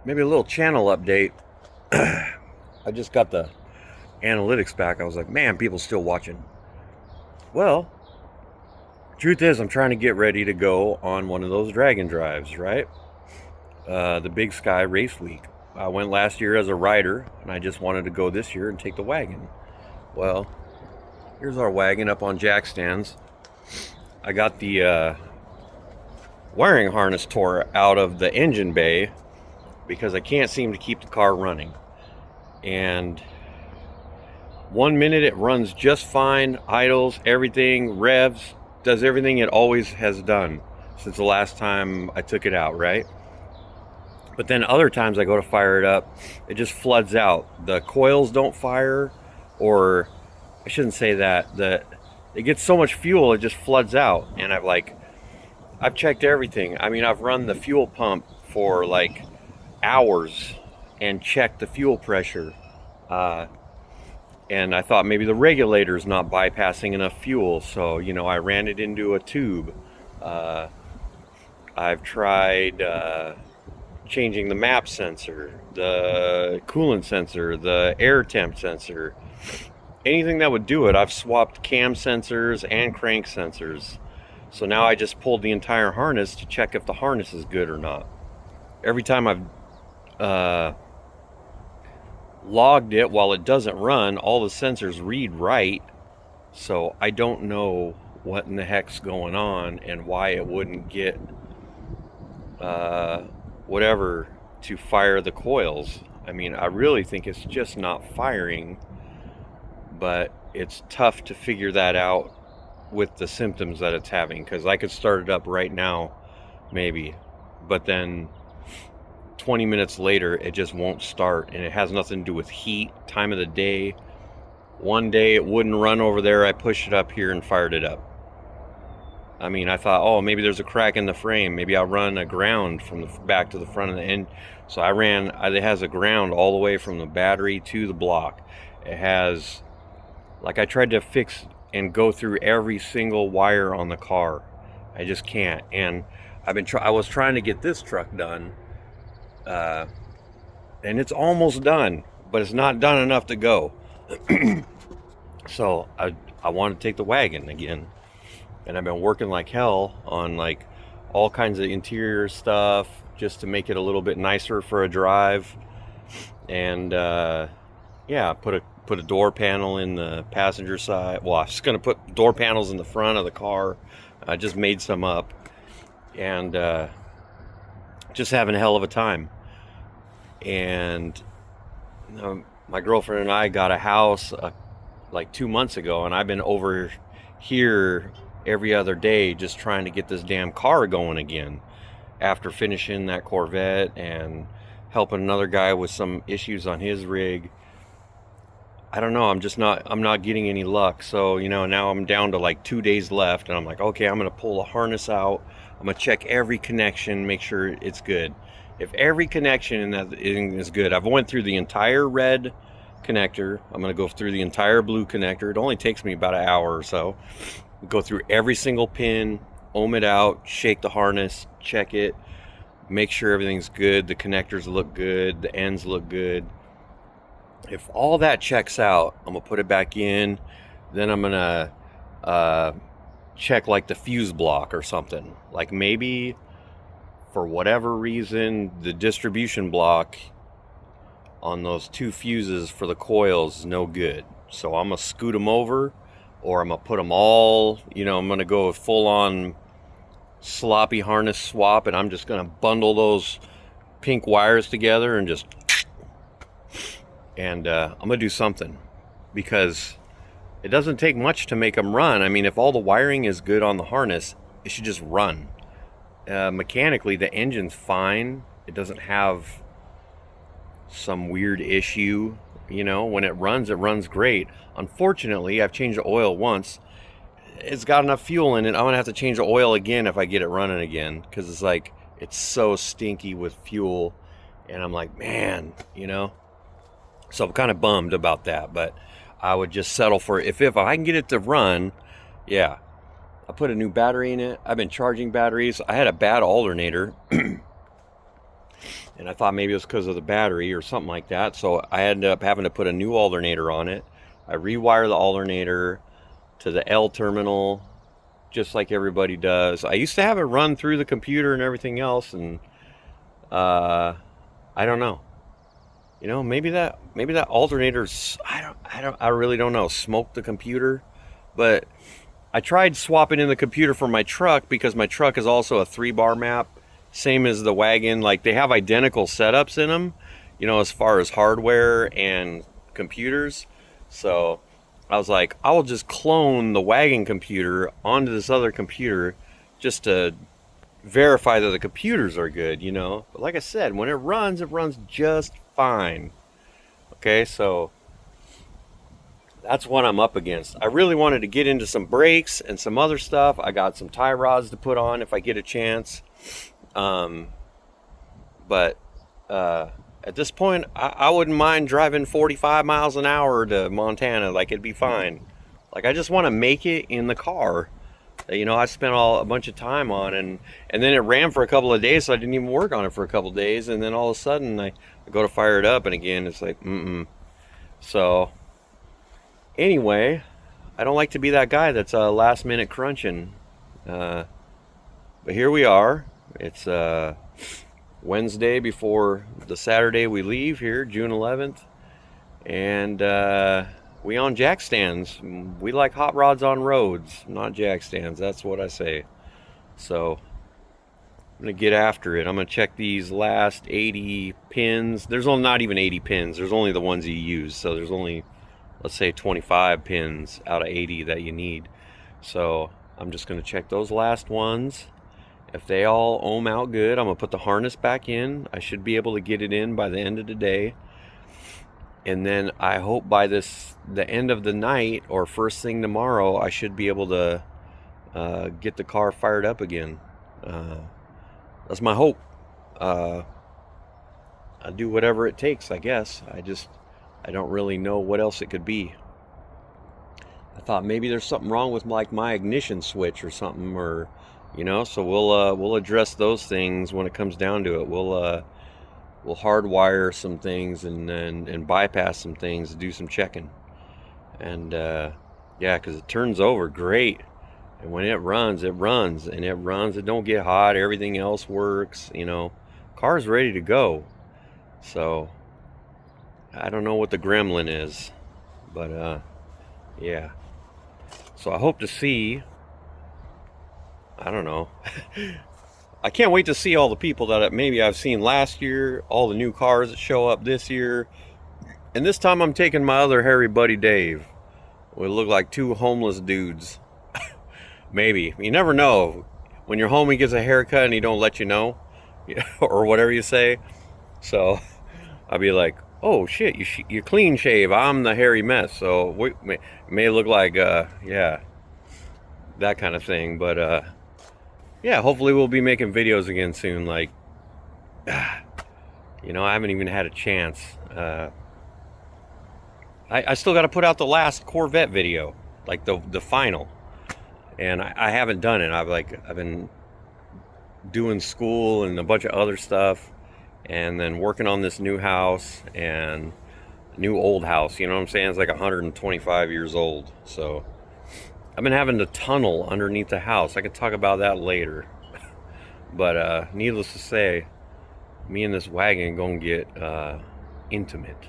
Maybe a little channel update. I just got the analytics back. I was like, man, people still watching. Well, truth is, I'm trying to get ready to go on one of those dragon drives, right? The Big Sky Race Week. I went last year as a rider, and I just wanted to go this year and take the wagon. Well, here's our wagon up on jack stands. I got the wiring harness tore out of the engine bay because I can't seem to keep the car running. And 1 minute it runs just fine, idles, everything, revs, does everything it always has done since the last time I took it out, right? But then other times I go to fire it up, it just floods out. The coils don't fire, or I shouldn't say that. It gets so much fuel, it just floods out. And I've checked everything. I mean, I've run the fuel pump for like hours and checked the fuel pressure. And I thought maybe the regulator's not bypassing enough fuel, so I ran it into a tube. I've tried changing the map sensor, the coolant sensor, the air temp sensor, anything that would do it. I've swapped cam sensors and crank sensors. So now I just pulled the entire harness to check if the harness is good or not. Every time I've logged it while it doesn't run, all the sensors read right. So I don't know what in the heck's going on and why it wouldn't get whatever to fire the coils. I mean, I really think it's just not firing, but it's tough to figure that out with the symptoms that it's having, because I could start it up right now maybe, but then 20 minutes later it just won't start, and it has nothing to do with heat, time of the day. One day it wouldn't run over there, I pushed it up here and fired it up. I mean, I thought, oh, maybe there's a crack in the frame, maybe I'll run a ground from the back to the front of the end. So it has a ground all the way from the battery to the block. It has, I tried to fix and go through every single wire on the car. I just can't. And I was trying to get this truck done, and it's almost done, but it's not done enough to go. So I want to take the wagon again, and I've been working like hell on all kinds of interior stuff just to make it a little bit nicer for a drive. And yeah, put a door panel in the passenger side. Well, I was gonna put door panels in the front of the car. I just made some up, and just having a hell of a time. And my girlfriend and I got a house like 2 months ago, and I've been over here every other day just trying to get this damn car going again after finishing that Corvette and helping another guy with some issues on his rig. I don't know, I'm not getting any luck. So now I'm down to 2 days left, and I'm like, okay, I'm gonna pull the harness out, I'm gonna check every connection, make sure it's good. If every connection in that is good, I've went through the entire red connector, I'm gonna go through the entire blue connector. It only takes me about an hour or so. Go through every single pin, ohm it out, shake the harness, check it, make sure everything's good, the connectors look good, the ends look good. If all that checks out, I'm gonna put it back in. Then I'm gonna check the fuse block or something. Maybe for whatever reason the distribution block on those two fuses for the coils is no good. So I'm gonna scoot them over, or I'm gonna put them all. I'm gonna go full on sloppy harness swap, and I'm just gonna bundle those pink wires together and I'm gonna do something, because it doesn't take much to make them run. I mean, if all the wiring is good on the harness, it should just run. Mechanically, the engine's fine. It doesn't have some weird issue. When it runs great. Unfortunately, I've changed the oil once. It's got enough fuel in it, I'm gonna have to change the oil again if I get it running again, because it's so stinky with fuel. And I'm like, man, so I'm kind of bummed about that, but I would just settle for if I can get it to run. Yeah, I put a new battery in it. I've been charging batteries. I had a bad alternator and I thought maybe it was because of the battery or something like that. So I ended up having to put a new alternator on it. I rewire the alternator to the L terminal, just like everybody does. I used to have it run through the computer and everything else, and I don't know. You know, maybe that alternator's I really don't know. Smoked the computer, but I tried swapping in the computer for my truck because my truck is also a 3-bar map, same as the wagon. Like they have identical setups in them, you know, as far as hardware and computers. So I was like, I will just clone the wagon computer onto this other computer just to verify that the computers are good, you know. But like I said, when it runs just fine. Okay, so that's what I'm up against. I really wanted to get into some brakes and some other stuff. I got some tie rods to put on if I get a chance. But at this point, I wouldn't mind driving 45 miles an hour to Montana. Like, it'd be fine. Like, I just want to make it in the car. You know, I spent a bunch of time on, and then it ran for a couple of days, so I didn't even work on it for a couple of days. And then all of a sudden, I go to fire it up, and again, it's like, So, anyway, I don't like to be that guy that's last minute crunching. But here we are. It's Wednesday before the Saturday we leave here, June 11th. And we on jack stands. We like hot rods on roads, not jack stands. That's what I say. So I'm going to get after it. I'm going to check these last 80 pins. There's only not even 80 pins. There's only the ones you use. So there's only, let's say, 25 pins out of 80 that you need. So I'm just going to check those last ones. If they all ohm out good, I'm going to put the harness back in. I should be able to get it in by the end of the day. And then I hope by the end of the night or first thing tomorrow, I should be able to get the car fired up again. That's my hope. I'll do whatever it takes, I guess. I don't really know what else it could be. I thought maybe there's something wrong with like my ignition switch or something, or you know. So we'll address those things when it comes down to it. We'll hardwire some things and bypass some things, do some checking. And yeah, because it turns over great. And when it runs, and it runs. It don't get hot. Everything else works, you know. Car's ready to go. So I don't know what the gremlin is, but yeah. So I hope to see, I don't know. I can't wait to see all the people that maybe I've seen last year, all the new cars that show up this year. And this time I'm taking my other hairy buddy Dave. We look like two homeless dudes. Maybe. You never know. When your homie gets a haircut and he don't let you know, or whatever you say. So I'll be like, oh shit, you clean shave. I'm the hairy mess. So we may look like, yeah, that kind of thing. But yeah, hopefully we'll be making videos again soon. Like, you know, I haven't even had a chance. I still got to put out the last Corvette video, like the final, and I haven't done it. I've been doing school and a bunch of other stuff, and then working on this new house and new old house. You know what I'm saying? It's like 125 years old. So I've been having to tunnel underneath the house. I could talk about that later. But needless to say, me and this wagon gonna get intimate.